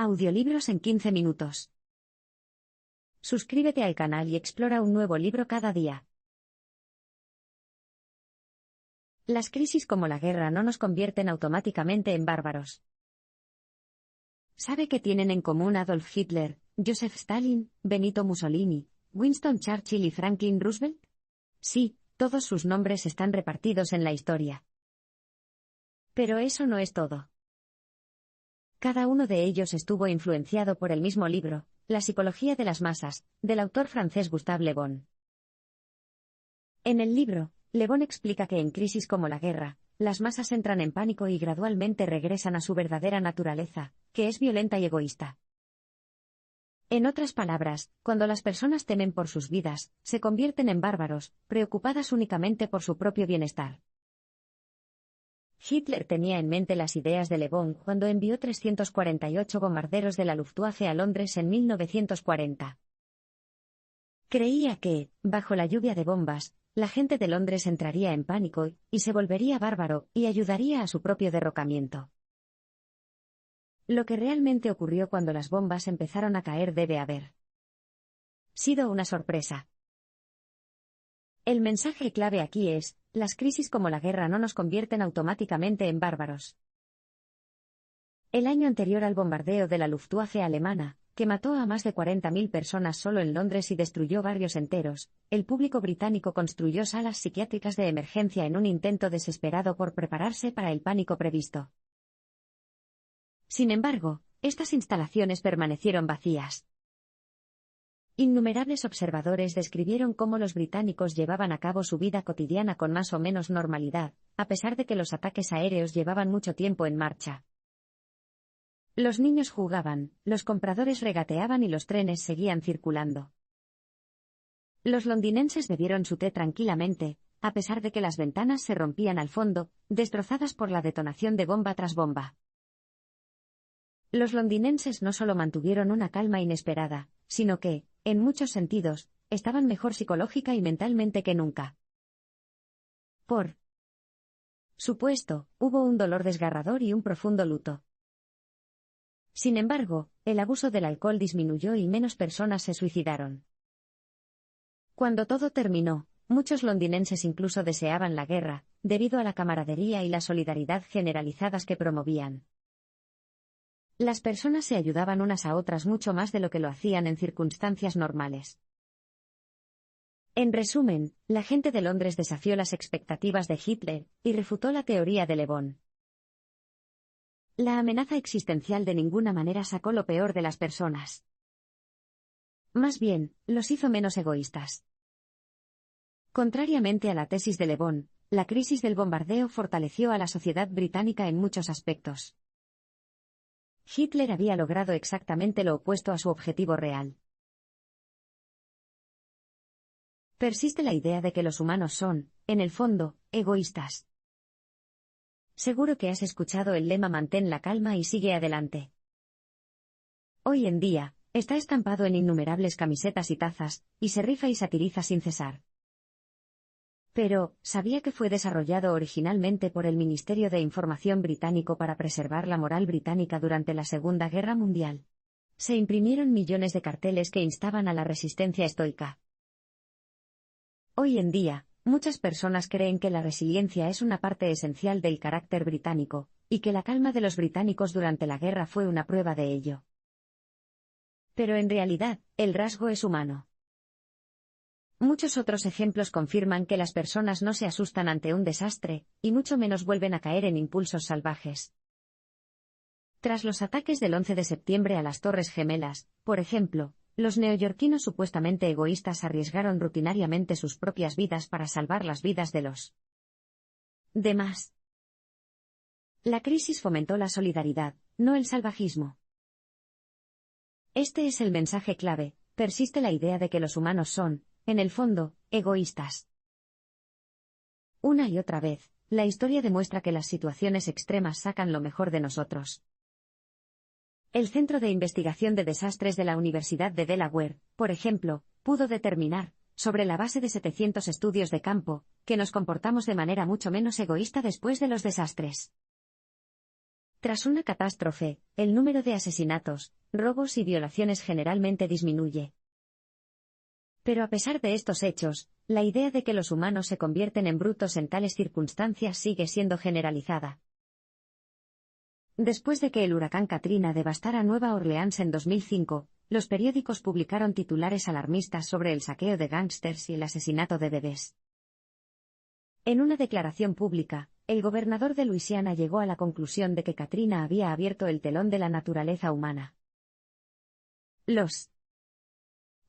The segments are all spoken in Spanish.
Audiolibros en 15 minutos. Suscríbete al canal y explora un nuevo libro cada día. Las crisis como la guerra no nos convierten automáticamente en bárbaros. ¿Sabe qué tienen en común Adolf Hitler, Joseph Stalin, Benito Mussolini, Winston Churchill y Franklin Roosevelt? Sí, todos sus nombres están repartidos en la historia. Pero eso no es todo. Cada uno de ellos estuvo influenciado por el mismo libro, La psicología de las masas, del autor francés Gustave Le Bon. En el libro, Le Bon explica que en crisis como la guerra, las masas entran en pánico y gradualmente regresan a su verdadera naturaleza, que es violenta y egoísta. En otras palabras, cuando las personas temen por sus vidas, se convierten en bárbaros, preocupadas únicamente por su propio bienestar. Hitler tenía en mente las ideas de Le Bon cuando envió 348 bombarderos de la Luftwaffe a Londres en 1940. Creía que, bajo la lluvia de bombas, la gente de Londres entraría en pánico y se volvería bárbaro y ayudaría a su propio derrocamiento. Lo que realmente ocurrió cuando las bombas empezaron a caer debe haber sido una sorpresa. El mensaje clave aquí es, las crisis como la guerra no nos convierten automáticamente en bárbaros. El año anterior al bombardeo de la Luftwaffe alemana, que mató a más de 40.000 personas solo en Londres y destruyó barrios enteros, el público británico construyó salas psiquiátricas de emergencia en un intento desesperado por prepararse para el pánico previsto. Sin embargo, estas instalaciones permanecieron vacías. Innumerables observadores describieron cómo los británicos llevaban a cabo su vida cotidiana con más o menos normalidad, a pesar de que los ataques aéreos llevaban mucho tiempo en marcha. Los niños jugaban, los compradores regateaban y los trenes seguían circulando. Los londinenses bebieron su té tranquilamente, a pesar de que las ventanas se rompían al fondo, destrozadas por la detonación de bomba tras bomba. Los londinenses no solo mantuvieron una calma inesperada, sino que, en muchos sentidos, estaban mejor psicológica y mentalmente que nunca. Por supuesto, hubo un dolor desgarrador y un profundo luto. Sin embargo, el abuso del alcohol disminuyó y menos personas se suicidaron. Cuando todo terminó, muchos londinenses incluso deseaban la guerra, debido a la camaradería y la solidaridad generalizadas que promovían. Las personas se ayudaban unas a otras mucho más de lo que lo hacían en circunstancias normales. En resumen, la gente de Londres desafió las expectativas de Hitler y refutó la teoría de Le Bon. La amenaza existencial de ninguna manera sacó lo peor de las personas. Más bien, los hizo menos egoístas. Contrariamente a la tesis de Le Bon, la crisis del bombardeo fortaleció a la sociedad británica en muchos aspectos. Hitler había logrado exactamente lo opuesto a su objetivo real. Persiste la idea de que los humanos son, en el fondo, egoístas. Seguro que has escuchado el lema mantén la calma y sigue adelante. Hoy en día, está estampado en innumerables camisetas y tazas, y se rifa y satiriza sin cesar. Pero, ¿sabía que fue desarrollado originalmente por el Ministerio de Información británico para preservar la moral británica durante la Segunda Guerra Mundial? Se imprimieron millones de carteles que instaban a la resistencia estoica. Hoy en día, muchas personas creen que la resiliencia es una parte esencial del carácter británico, y que la calma de los británicos durante la guerra fue una prueba de ello. Pero en realidad, el rasgo es humano. Muchos otros ejemplos confirman que las personas no se asustan ante un desastre, y mucho menos vuelven a caer en impulsos salvajes. Tras los ataques del 11 de septiembre a las Torres Gemelas, por ejemplo, los neoyorquinos supuestamente egoístas arriesgaron rutinariamente sus propias vidas para salvar las vidas de los demás. La crisis fomentó la solidaridad, no el salvajismo. Este es el mensaje clave, persiste la idea de que los humanos son, en el fondo, egoístas. Una y otra vez, la historia demuestra que las situaciones extremas sacan lo mejor de nosotros. El Centro de Investigación de Desastres de la Universidad de Delaware, por ejemplo, pudo determinar, sobre la base de 700 estudios de campo, que nos comportamos de manera mucho menos egoísta después de los desastres. Tras una catástrofe, el número de asesinatos, robos y violaciones generalmente disminuye. Pero a pesar de estos hechos, la idea de que los humanos se convierten en brutos en tales circunstancias sigue siendo generalizada. Después de que el huracán Katrina devastara Nueva Orleans en 2005, los periódicos publicaron titulares alarmistas sobre el saqueo de gángsters y el asesinato de bebés. En una declaración pública, el gobernador de Luisiana llegó a la conclusión de que Katrina había abierto el telón de la naturaleza humana. Los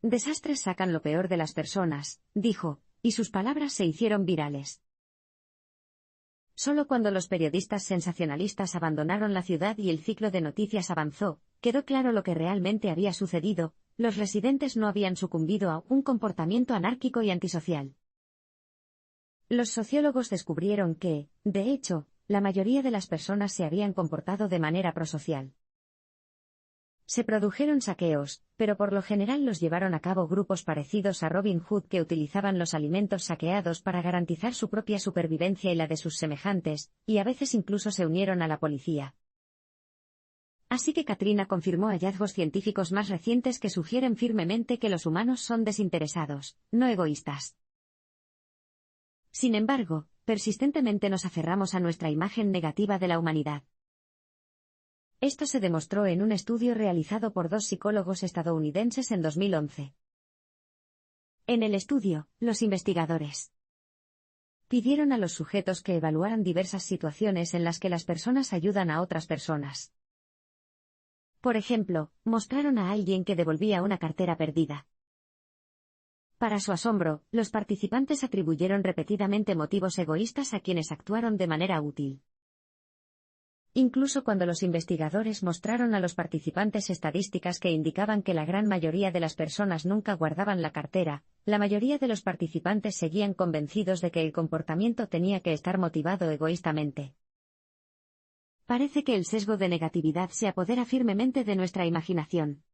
desastres sacan lo peor de las personas, dijo, y sus palabras se hicieron virales. Solo cuando los periodistas sensacionalistas abandonaron la ciudad y el ciclo de noticias avanzó, quedó claro lo que realmente había sucedido: los residentes no habían sucumbido a un comportamiento anárquico y antisocial. Los sociólogos descubrieron que, de hecho, la mayoría de las personas se habían comportado de manera prosocial. Se produjeron saqueos, pero por lo general los llevaron a cabo grupos parecidos a Robin Hood que utilizaban los alimentos saqueados para garantizar su propia supervivencia y la de sus semejantes, y a veces incluso se unieron a la policía. Así que Katrina confirmó hallazgos científicos más recientes que sugieren firmemente que los humanos son desinteresados, no egoístas. Sin embargo, persistentemente nos aferramos a nuestra imagen negativa de la humanidad. Esto se demostró en un estudio realizado por 2 psicólogos estadounidenses en 2011. En el estudio, los investigadores pidieron a los sujetos que evaluaran diversas situaciones en las que las personas ayudan a otras personas. Por ejemplo, mostraron a alguien que devolvía una cartera perdida. Para su asombro, los participantes atribuyeron repetidamente motivos egoístas a quienes actuaron de manera útil. Incluso cuando los investigadores mostraron a los participantes estadísticas que indicaban que la gran mayoría de las personas nunca guardaban la cartera, la mayoría de los participantes seguían convencidos de que el comportamiento tenía que estar motivado egoístamente. Parece que el sesgo de negatividad se apodera firmemente de nuestra imaginación.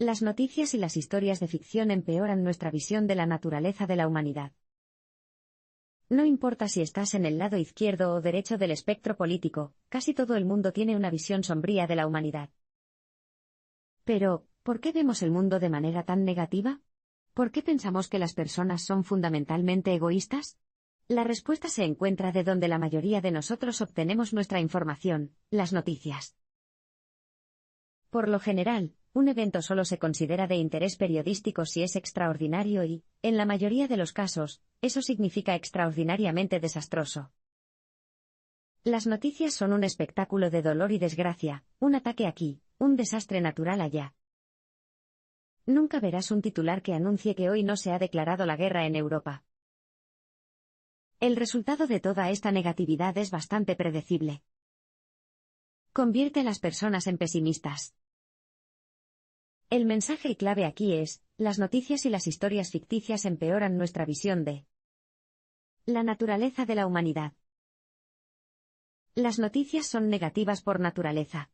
Las noticias y las historias de ficción empeoran nuestra visión de la naturaleza de la humanidad. No importa si estás en el lado izquierdo o derecho del espectro político, casi todo el mundo tiene una visión sombría de la humanidad. Pero, ¿por qué vemos el mundo de manera tan negativa? ¿Por qué pensamos que las personas son fundamentalmente egoístas? La respuesta se encuentra de donde la mayoría de nosotros obtenemos nuestra información: las noticias. Por lo general, un evento solo se considera de interés periodístico si es extraordinario y, en la mayoría de los casos, eso significa extraordinariamente desastroso. Las noticias son un espectáculo de dolor y desgracia, un ataque aquí, un desastre natural allá. Nunca verás un titular que anuncie que hoy no se ha declarado la guerra en Europa. El resultado de toda esta negatividad es bastante predecible. Convierte a las personas en pesimistas. El mensaje clave aquí es: las noticias y las historias ficticias empeoran nuestra visión de la naturaleza de la humanidad. Las noticias son negativas por naturaleza.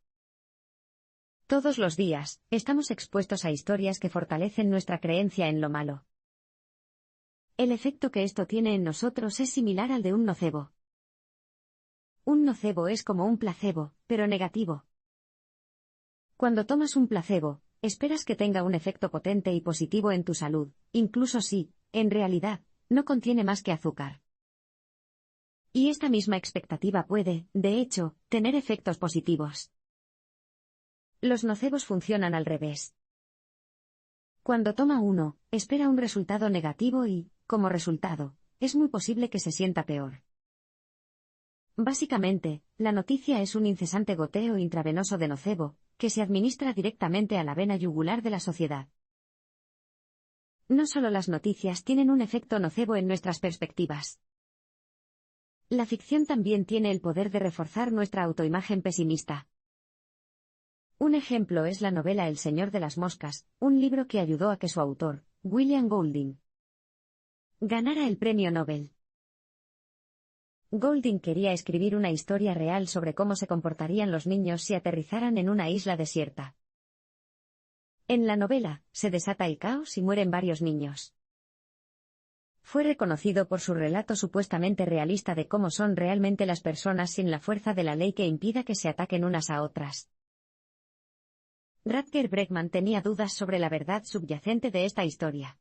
Todos los días, estamos expuestos a historias que fortalecen nuestra creencia en lo malo. El efecto que esto tiene en nosotros es similar al de un nocebo. Un nocebo es como un placebo, pero negativo. Cuando tomas un placebo, esperas que tenga un efecto potente y positivo en tu salud, incluso si, en realidad, no contiene más que azúcar. Y esta misma expectativa puede, de hecho, tener efectos positivos. Los nocebos funcionan al revés. Cuando toma uno, espera un resultado negativo y, como resultado, es muy posible que se sienta peor. Básicamente, la noticia es un incesante goteo intravenoso de nocebo, que se administra directamente a la vena yugular de la sociedad. No solo las noticias tienen un efecto nocebo en nuestras perspectivas. La ficción también tiene el poder de reforzar nuestra autoimagen pesimista. Un ejemplo es la novela El Señor de las Moscas, un libro que ayudó a que su autor, William Golding, ganara el premio Nobel. Golding quería escribir una historia real sobre cómo se comportarían los niños si aterrizaran en una isla desierta. En la novela, se desata el caos y mueren varios niños. Fue reconocido por su relato supuestamente realista de cómo son realmente las personas sin la fuerza de la ley que impida que se ataquen unas a otras. Rutger Bregman tenía dudas sobre la verdad subyacente de esta historia.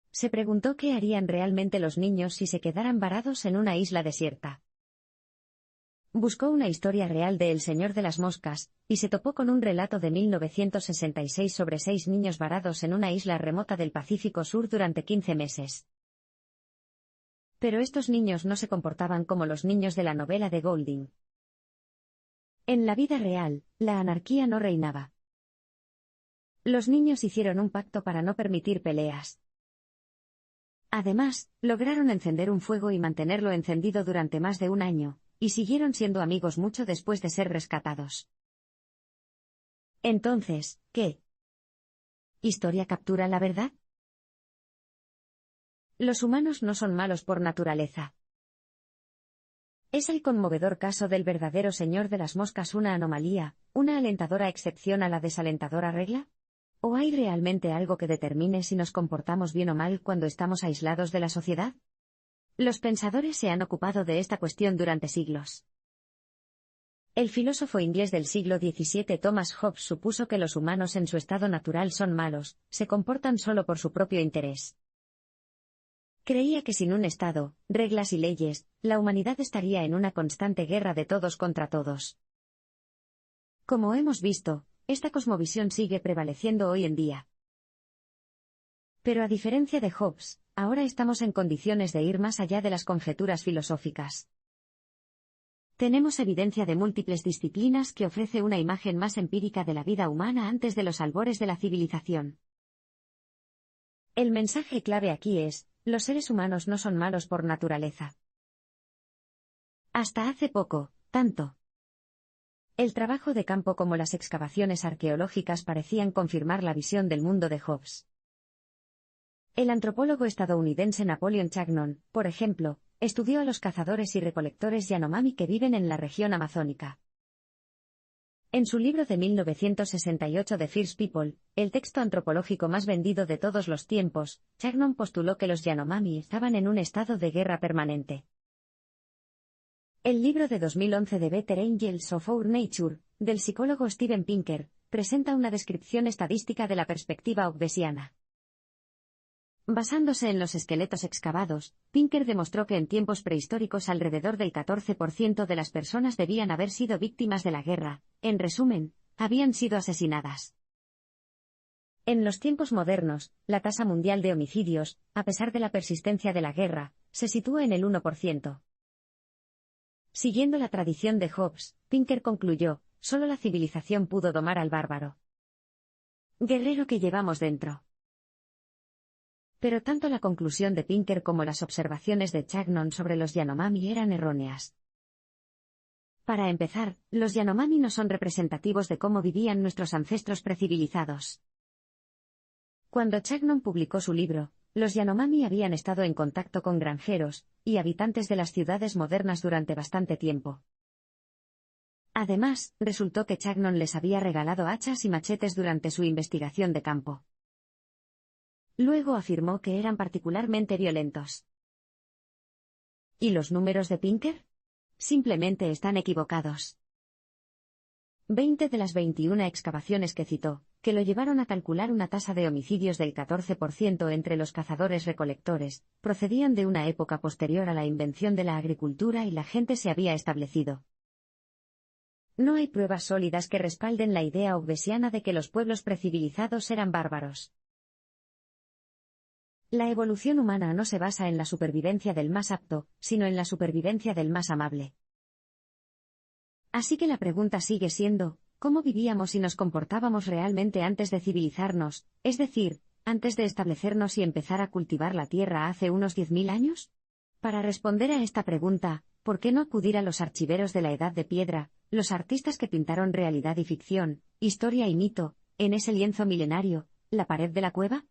Se preguntó qué harían realmente los niños si se quedaran varados en una isla desierta. Buscó una historia real de El Señor de las Moscas, y se topó con un relato de 1966 sobre 6 niños varados en una isla remota del Pacífico Sur durante 15 meses. Pero estos niños no se comportaban como los niños de la novela de Golding. En la vida real, la anarquía no reinaba. Los niños hicieron un pacto para no permitir peleas. Además, lograron encender un fuego y mantenerlo encendido durante más de un año, y siguieron siendo amigos mucho después de ser rescatados. Entonces, ¿qué? ¿Historia captura la verdad? Los humanos no son malos por naturaleza. ¿Es el conmovedor caso del verdadero Señor de las Moscas una anomalía, una alentadora excepción a la desalentadora regla? ¿O hay realmente algo que determine si nos comportamos bien o mal cuando estamos aislados de la sociedad? Los pensadores se han ocupado de esta cuestión durante siglos. El filósofo inglés del siglo XVII Thomas Hobbes supuso que los humanos en su estado natural son malos, se comportan solo por su propio interés. Creía que sin un Estado, reglas y leyes, la humanidad estaría en una constante guerra de todos contra todos. Como hemos visto, esta cosmovisión sigue prevaleciendo hoy en día. Pero a diferencia de Hobbes, ahora estamos en condiciones de ir más allá de las conjeturas filosóficas. Tenemos evidencia de múltiples disciplinas que ofrece una imagen más empírica de la vida humana antes de los albores de la civilización. El mensaje clave aquí es: los seres humanos no son malos por naturaleza. Hasta hace poco, tanto. El trabajo de campo como las excavaciones arqueológicas parecían confirmar la visión del mundo de Hobbes. El antropólogo estadounidense Napoleon Chagnon, por ejemplo, estudió a los cazadores y recolectores Yanomami que viven en la región amazónica. En su libro de 1968 The First People, el texto antropológico más vendido de todos los tiempos, Chagnon postuló que los Yanomami estaban en un estado de guerra permanente. El libro de 2011 de Better Angels of Our Nature, del psicólogo Steven Pinker, presenta una descripción estadística de la perspectiva hobbesiana. Basándose en los esqueletos excavados, Pinker demostró que en tiempos prehistóricos alrededor del 14% de las personas debían haber sido víctimas de la guerra, en resumen, habían sido asesinadas. En los tiempos modernos, la tasa mundial de homicidios, a pesar de la persistencia de la guerra, se sitúa en el 1%. Siguiendo la tradición de Hobbes, Pinker concluyó: solo la civilización pudo domar al bárbaro guerrero que llevamos dentro. Pero tanto la conclusión de Pinker como las observaciones de Chagnon sobre los Yanomami eran erróneas. Para empezar, los Yanomami no son representativos de cómo vivían nuestros ancestros precivilizados. Cuando Chagnon publicó su libro, los Yanomami habían estado en contacto con granjeros y habitantes de las ciudades modernas durante bastante tiempo. Además, resultó que Chagnon les había regalado hachas y machetes durante su investigación de campo. Luego afirmó que eran particularmente violentos. ¿Y los números de Pinker? Simplemente están equivocados. 20 de las 21 excavaciones que citó, que lo llevaron a calcular una tasa de homicidios del 14% entre los cazadores-recolectores, procedían de una época posterior a la invención de la agricultura y la gente se había establecido. No hay pruebas sólidas que respalden la idea hobbesiana de que los pueblos precivilizados eran bárbaros. La evolución humana no se basa en la supervivencia del más apto, sino en la supervivencia del más amable. Así que la pregunta sigue siendo: ¿cómo vivíamos y nos comportábamos realmente antes de civilizarnos, es decir, antes de establecernos y empezar a cultivar la tierra hace unos 10.000 años? Para responder a esta pregunta, ¿por qué no acudir a los archiveros de la Edad de Piedra, los artistas que pintaron realidad y ficción, historia y mito, en ese lienzo milenario, la pared de la cueva?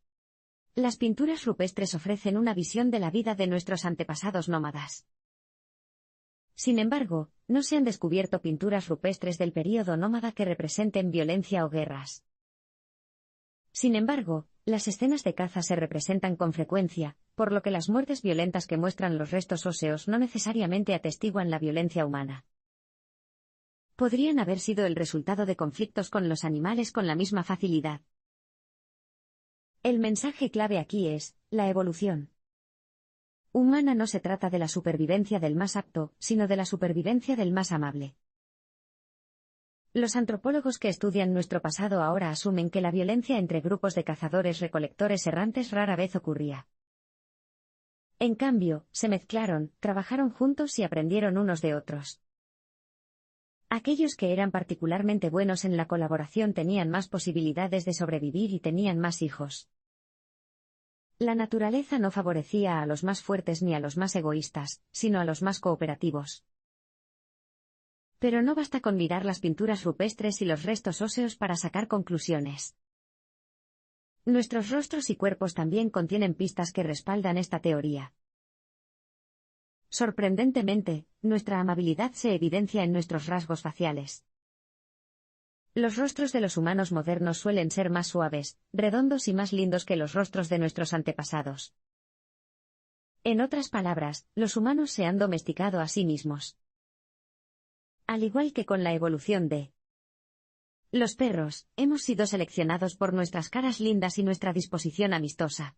Las pinturas rupestres ofrecen una visión de la vida de nuestros antepasados nómadas. Sin embargo, no se han descubierto pinturas rupestres del período nómada que representen violencia o guerras. Sin embargo, las escenas de caza se representan con frecuencia, por lo que las muertes violentas que muestran los restos óseos no necesariamente atestiguan la violencia humana. Podrían haber sido el resultado de conflictos con los animales con la misma facilidad. El mensaje clave aquí es, la evolución humana no se trata de la supervivencia del más apto, sino de la supervivencia del más amable. Los antropólogos que estudian nuestro pasado ahora asumen que la violencia entre grupos de cazadores-recolectores errantes rara vez ocurría. En cambio, se mezclaron, trabajaron juntos y aprendieron unos de otros. Aquellos que eran particularmente buenos en la colaboración tenían más posibilidades de sobrevivir y tenían más hijos. La naturaleza no favorecía a los más fuertes ni a los más egoístas, sino a los más cooperativos. Pero no basta con mirar las pinturas rupestres y los restos óseos para sacar conclusiones. Nuestros rostros y cuerpos también contienen pistas que respaldan esta teoría. Sorprendentemente, nuestra amabilidad se evidencia en nuestros rasgos faciales. Los rostros de los humanos modernos suelen ser más suaves, redondos y más lindos que los rostros de nuestros antepasados. En otras palabras, los humanos se han domesticado a sí mismos. Al igual que con la evolución de los perros, hemos sido seleccionados por nuestras caras lindas y nuestra disposición amistosa.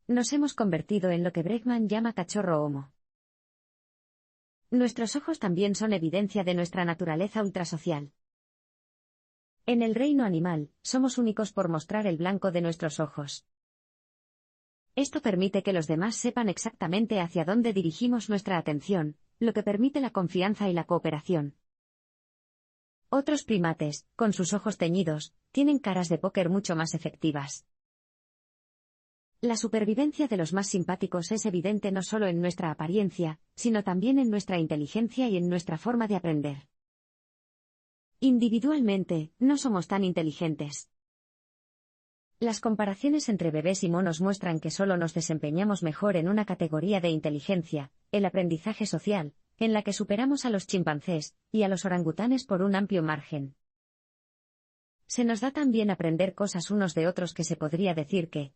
Nos hemos convertido en lo que Bregman llama cachorro homo. Nuestros ojos también son evidencia de nuestra naturaleza ultrasocial. En el reino animal, somos únicos por mostrar el blanco de nuestros ojos. Esto permite que los demás sepan exactamente hacia dónde dirigimos nuestra atención, lo que permite la confianza y la cooperación. Otros primates, con sus ojos teñidos, tienen caras de póker mucho más efectivas. La supervivencia de los más simpáticos es evidente no solo en nuestra apariencia, sino también en nuestra inteligencia y en nuestra forma de aprender. Individualmente, no somos tan inteligentes. Las comparaciones entre bebés y monos muestran que solo nos desempeñamos mejor en una categoría de inteligencia, el aprendizaje social, en la que superamos a los chimpancés y a los orangutanes por un amplio margen. Se nos da tan bien aprender cosas unos de otros que se podría decir que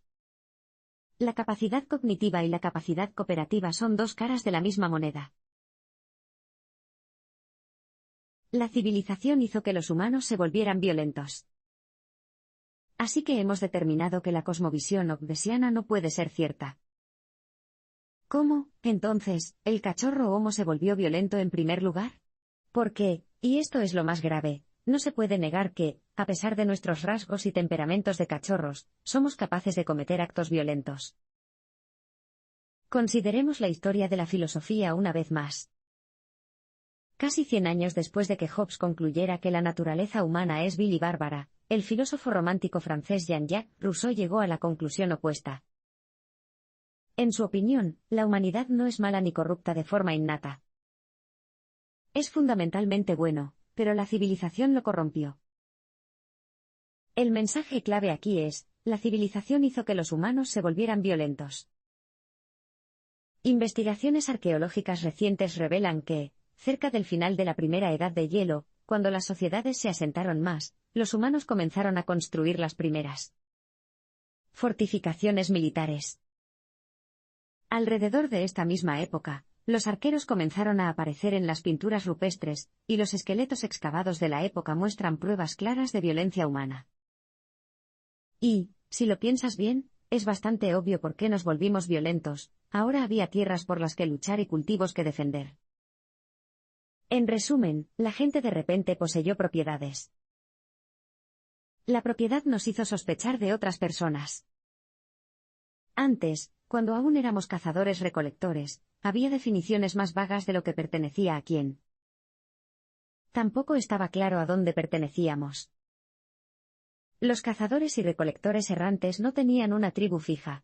la capacidad cognitiva y la capacidad cooperativa son dos caras de la misma moneda. La civilización hizo que los humanos se volvieran violentos. Así que hemos determinado que la cosmovisión hobbesiana no puede ser cierta. ¿Cómo, entonces, el cachorro homo se volvió violento en primer lugar? Porque, y esto es lo más grave, no se puede negar que, a pesar de nuestros rasgos y temperamentos de cachorros, somos capaces de cometer actos violentos. Consideremos la historia de la filosofía una vez más. Casi 100 años después de que Hobbes concluyera que la naturaleza humana es vil y bárbara, el filósofo romántico francés Jean-Jacques Rousseau llegó a la conclusión opuesta. En su opinión, la humanidad no es mala ni corrupta de forma innata. Es fundamentalmente bueno, pero la civilización lo corrompió. El mensaje clave aquí es, la civilización hizo que los humanos se volvieran violentos. Investigaciones arqueológicas recientes revelan que, cerca del final de la primera edad de hielo, cuando las sociedades se asentaron más, los humanos comenzaron a construir las primeras fortificaciones militares. Alrededor de esta misma época, los arqueros comenzaron a aparecer en las pinturas rupestres, y los esqueletos excavados de la época muestran pruebas claras de violencia humana. Y, si lo piensas bien, es bastante obvio por qué nos volvimos violentos. Ahora había tierras por las que luchar y cultivos que defender. En resumen, la gente de repente poseyó propiedades. La propiedad nos hizo sospechar de otras personas. Antes, cuando aún éramos cazadores-recolectores, había definiciones más vagas de lo que pertenecía a quién. Tampoco estaba claro a dónde pertenecíamos. Los cazadores y recolectores errantes no tenían una tribu fija.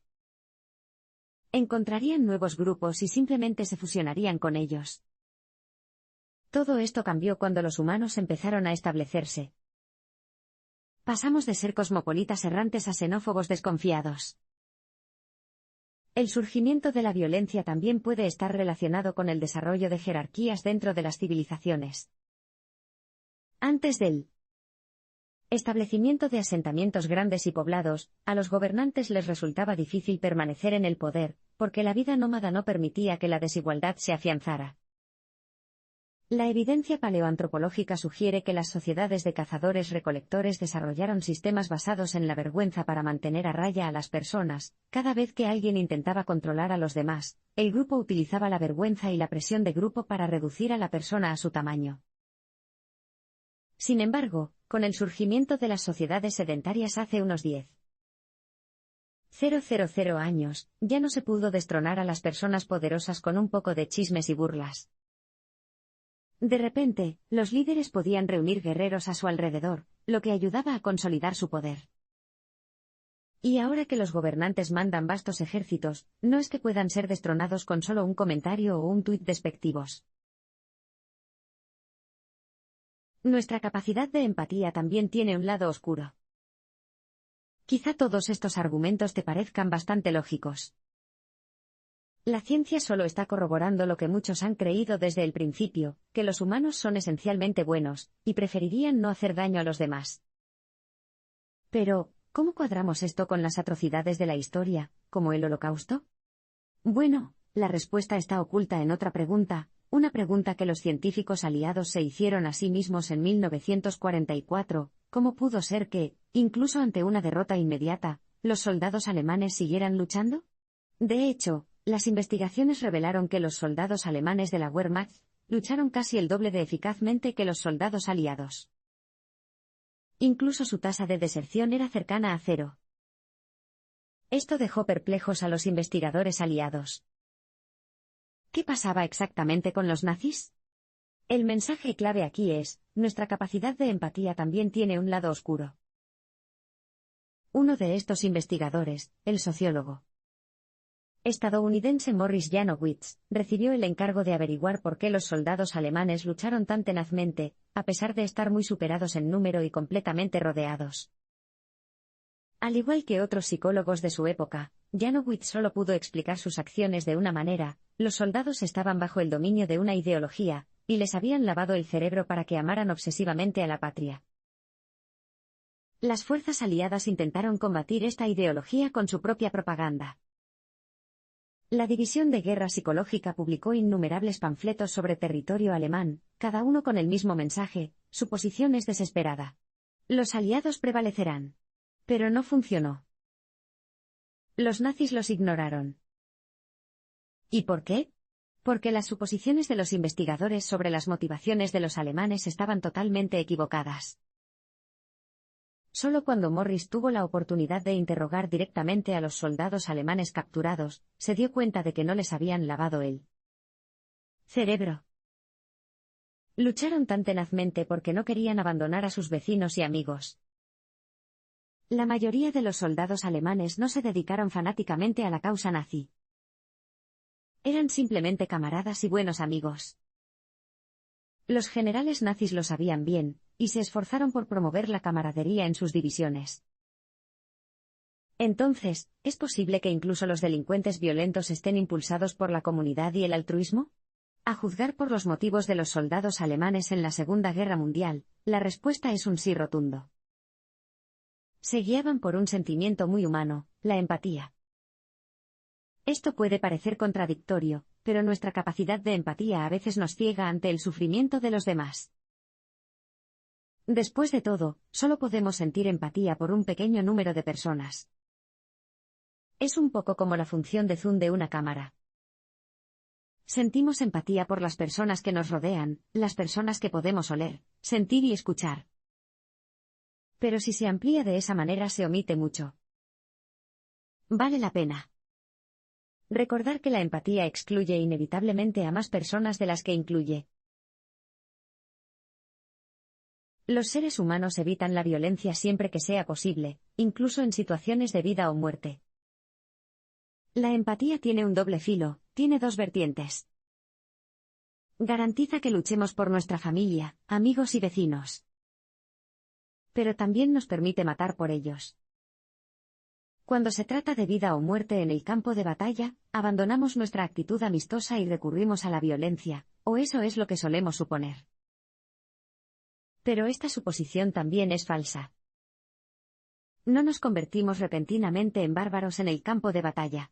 Encontrarían nuevos grupos y simplemente se fusionarían con ellos. Todo esto cambió cuando los humanos empezaron a establecerse. Pasamos de ser cosmopolitas errantes a xenófobos desconfiados. El surgimiento de la violencia también puede estar relacionado con el desarrollo de jerarquías dentro de las civilizaciones. Antes del Establecimiento de asentamientos grandes y poblados, a los gobernantes les resultaba difícil permanecer en el poder, porque la vida nómada no permitía que la desigualdad se afianzara. La evidencia paleoantropológica sugiere que las sociedades de cazadores-recolectores desarrollaron sistemas basados en la vergüenza para mantener a raya a las personas. Cada vez que alguien intentaba controlar a los demás, el grupo utilizaba la vergüenza y la presión de grupo para reducir a la persona a su tamaño. Sin embargo, con el surgimiento de las sociedades sedentarias hace unos 10,000 años, ya no se pudo destronar a las personas poderosas con un poco de chismes y burlas. De repente, los líderes podían reunir guerreros a su alrededor, lo que ayudaba a consolidar su poder. Y ahora que los gobernantes mandan vastos ejércitos, no es que puedan ser destronados con solo un comentario o un tuit despectivos. Nuestra capacidad de empatía también tiene un lado oscuro. Quizá todos estos argumentos te parezcan bastante lógicos. La ciencia solo está corroborando lo que muchos han creído desde el principio, que los humanos son esencialmente buenos, y preferirían no hacer daño a los demás. Pero, ¿cómo cuadramos esto con las atrocidades de la historia, como el Holocausto? Bueno, la respuesta está oculta en otra pregunta, una pregunta que los científicos aliados se hicieron a sí mismos en 1944, ¿cómo pudo ser que, incluso ante una derrota inmediata, los soldados alemanes siguieran luchando? De hecho, las investigaciones revelaron que los soldados alemanes de la Wehrmacht lucharon casi el doble de eficazmente que los soldados aliados. Incluso su tasa de deserción era cercana a cero. Esto dejó perplejos a los investigadores aliados. ¿Qué pasaba exactamente con los nazis? El mensaje clave aquí es, nuestra capacidad de empatía también tiene un lado oscuro. Uno de estos investigadores, el sociólogo estadounidense Morris Janowitz, recibió el encargo de averiguar por qué los soldados alemanes lucharon tan tenazmente, a pesar de estar muy superados en número y completamente rodeados. Al igual que otros psicólogos de su época, Janowitz solo pudo explicar sus acciones de una manera: los soldados estaban bajo el dominio de una ideología, y les habían lavado el cerebro para que amaran obsesivamente a la patria. Las fuerzas aliadas intentaron combatir esta ideología con su propia propaganda. La División de Guerra Psicológica publicó innumerables panfletos sobre territorio alemán, cada uno con el mismo mensaje: su posición es desesperada. Los aliados prevalecerán. Pero no funcionó. Los nazis los ignoraron. ¿Y por qué? Porque las suposiciones de los investigadores sobre las motivaciones de los alemanes estaban totalmente equivocadas. Solo cuando Morris tuvo la oportunidad de interrogar directamente a los soldados alemanes capturados, se dio cuenta de que no les habían lavado el cerebro. Lucharon tan tenazmente porque no querían abandonar a sus vecinos y amigos. La mayoría de los soldados alemanes no se dedicaron fanáticamente a la causa nazi. Eran simplemente camaradas y buenos amigos. Los generales nazis lo sabían bien, y se esforzaron por promover la camaradería en sus divisiones. Entonces, ¿es posible que incluso los delincuentes violentos estén impulsados por la comunidad y el altruismo? A juzgar por los motivos de los soldados alemanes en la Segunda Guerra Mundial, la respuesta es un sí rotundo. Se guiaban por un sentimiento muy humano, la empatía. Esto puede parecer contradictorio, pero nuestra capacidad de empatía a veces nos ciega ante el sufrimiento de los demás. Después de todo, solo podemos sentir empatía por un pequeño número de personas. Es un poco como la función de zoom de una cámara. Sentimos empatía por las personas que nos rodean, las personas que podemos oler, sentir y escuchar. Pero si se amplía de esa manera se omite mucho. Vale la pena recordar que la empatía excluye inevitablemente a más personas de las que incluye. Los seres humanos evitan la violencia siempre que sea posible, incluso en situaciones de vida o muerte. La empatía tiene un doble filo, tiene dos vertientes. Garantiza que luchemos por nuestra familia, amigos y vecinos. Pero también nos permite matar por ellos. Cuando se trata de vida o muerte en el campo de batalla, abandonamos nuestra actitud amistosa y recurrimos a la violencia, o eso es lo que solemos suponer. Pero esta suposición también es falsa. No nos convertimos repentinamente en bárbaros en el campo de batalla.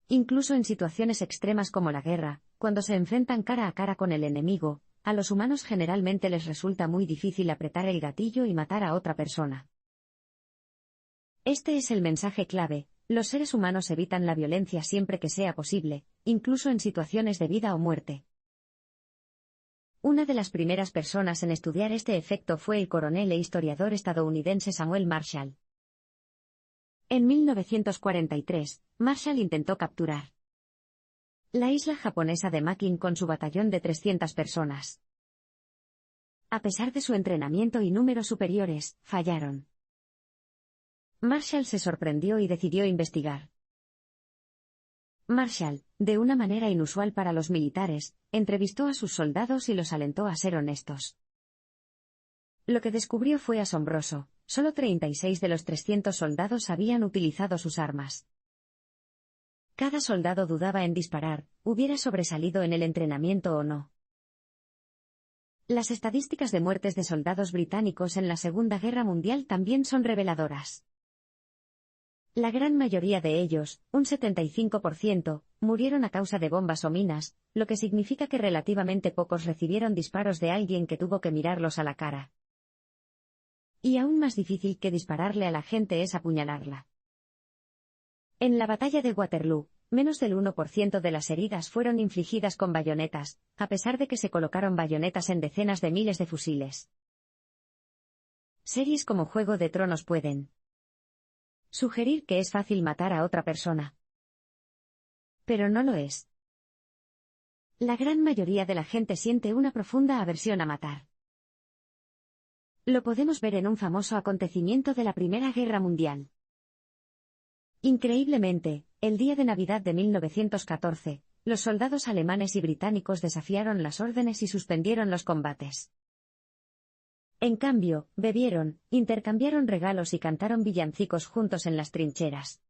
Incluso en situaciones extremas como la guerra, cuando se enfrentan cara a cara con el enemigo, a los humanos generalmente les resulta muy difícil apretar el gatillo y matar a otra persona. Este es el mensaje clave: los seres humanos evitan la violencia siempre que sea posible, incluso en situaciones de vida o muerte. Una de las primeras personas en estudiar este efecto fue el coronel e historiador estadounidense Samuel Marshall. En 1943, Marshall intentó capturar la isla japonesa de Makin con su batallón de 300 personas. A pesar de su entrenamiento y números superiores, fallaron. Marshall se sorprendió y decidió investigar. Marshall, de una manera inusual para los militares, entrevistó a sus soldados y los alentó a ser honestos. Lo que descubrió fue asombroso: solo 36 de los 300 soldados habían utilizado sus armas. Cada soldado dudaba en disparar, hubiera sobresalido en el entrenamiento o no. Las estadísticas de muertes de soldados británicos en la Segunda Guerra Mundial también son reveladoras. La gran mayoría de ellos, un 75%, murieron a causa de bombas o minas, lo que significa que relativamente pocos recibieron disparos de alguien que tuvo que mirarlos a la cara. Y aún más difícil que dispararle a la gente es apuñalarla. En la batalla de Waterloo, menos del 1% de las heridas fueron infligidas con bayonetas, a pesar de que se colocaron bayonetas en decenas de miles de fusiles. Series como Juego de Tronos pueden sugerir que es fácil matar a otra persona. Pero no lo es. La gran mayoría de la gente siente una profunda aversión a matar. Lo podemos ver en un famoso acontecimiento de la Primera Guerra Mundial. Increíblemente, el día de Navidad de 1914, los soldados alemanes y británicos desafiaron las órdenes y suspendieron los combates. En cambio, bebieron, intercambiaron regalos y cantaron villancicos juntos en las trincheras.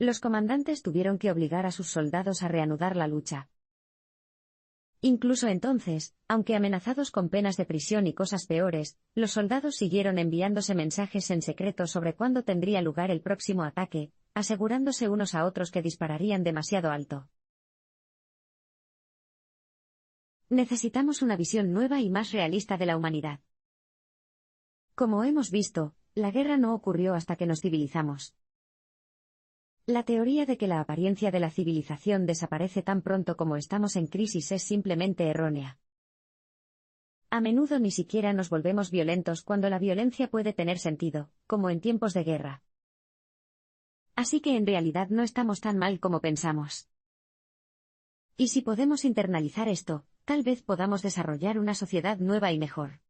Los comandantes tuvieron que obligar a sus soldados a reanudar la lucha. Incluso entonces, aunque amenazados con penas de prisión y cosas peores, los soldados siguieron enviándose mensajes en secreto sobre cuándo tendría lugar el próximo ataque, asegurándose unos a otros que dispararían demasiado alto. Necesitamos una visión nueva y más realista de la humanidad. Como hemos visto, la guerra no ocurrió hasta que nos civilizamos. La teoría de que la apariencia de la civilización desaparece tan pronto como estamos en crisis es simplemente errónea. A menudo ni siquiera nos volvemos violentos cuando la violencia puede tener sentido, como en tiempos de guerra. Así que en realidad no estamos tan mal como pensamos. Y si podemos internalizar esto, tal vez podamos desarrollar una sociedad nueva y mejor.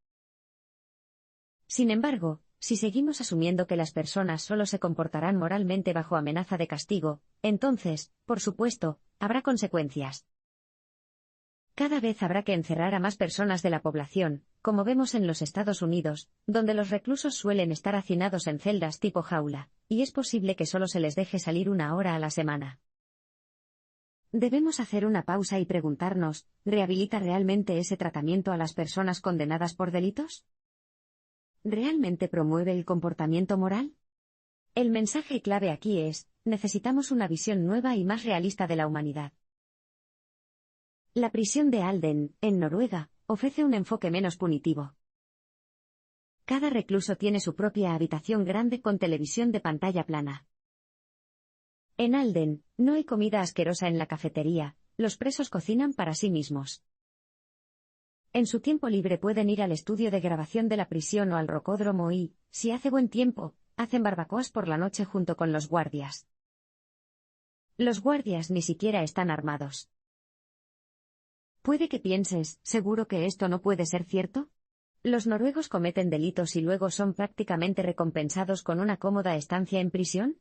Sin embargo, si seguimos asumiendo que las personas solo se comportarán moralmente bajo amenaza de castigo, entonces, por supuesto, habrá consecuencias. Cada vez habrá que encerrar a más personas de la población, como vemos en los Estados Unidos, donde los reclusos suelen estar hacinados en celdas tipo jaula, y es posible que solo se les deje salir 1 hora a la semana. Debemos hacer una pausa y preguntarnos, ¿rehabilita realmente ese tratamiento a las personas condenadas por delitos? ¿Realmente promueve el comportamiento moral? El mensaje clave aquí es: necesitamos una visión nueva y más realista de la humanidad. La prisión de Halden, en Noruega, ofrece un enfoque menos punitivo. Cada recluso tiene su propia habitación grande con televisión de pantalla plana. En Halden, no hay comida asquerosa en la cafetería, los presos cocinan para sí mismos. En su tiempo libre pueden ir al estudio de grabación de la prisión o al rocódromo y, si hace buen tiempo, hacen barbacoas por la noche junto con los guardias. Los guardias ni siquiera están armados. Puede que pienses, ¿seguro que esto no puede ser cierto? ¿Los noruegos cometen delitos y luego son prácticamente recompensados con una cómoda estancia en prisión?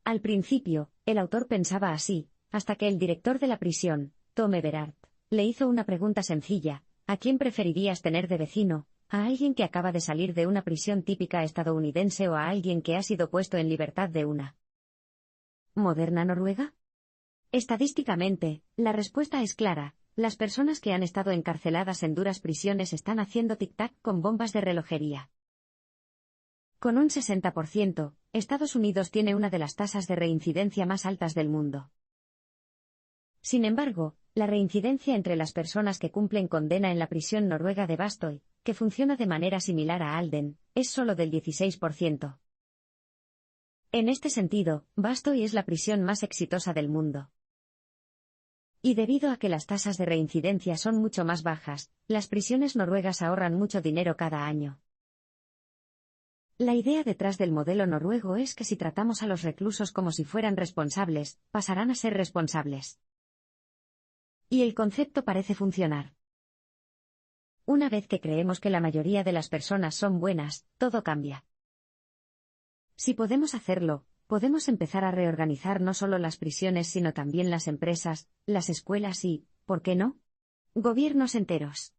Al principio, el autor pensaba así, hasta que el director de la prisión, Tom Everard, le hizo una pregunta sencilla: ¿a quién preferirías tener de vecino? ¿A alguien que acaba de salir de una prisión típica estadounidense o a alguien que ha sido puesto en libertad de una moderna Noruega? Estadísticamente, la respuesta es clara: las personas que han estado encarceladas en duras prisiones están haciendo tic-tac con bombas de relojería. Con un 60%, Estados Unidos tiene una de las tasas de reincidencia más altas del mundo. Sin embargo, la reincidencia entre las personas que cumplen condena en la prisión noruega de Bastøy, que funciona de manera similar a Halden, es solo del 16%. En este sentido, Bastøy es la prisión más exitosa del mundo. Y debido a que las tasas de reincidencia son mucho más bajas, las prisiones noruegas ahorran mucho dinero cada año. La idea detrás del modelo noruego es que si tratamos a los reclusos como si fueran responsables, pasarán a ser responsables. Y el concepto parece funcionar. Una vez que creemos que la mayoría de las personas son buenas, todo cambia. Si podemos hacerlo, podemos empezar a reorganizar no solo las prisiones sino también las empresas, las escuelas y, ¿por qué no?, gobiernos enteros.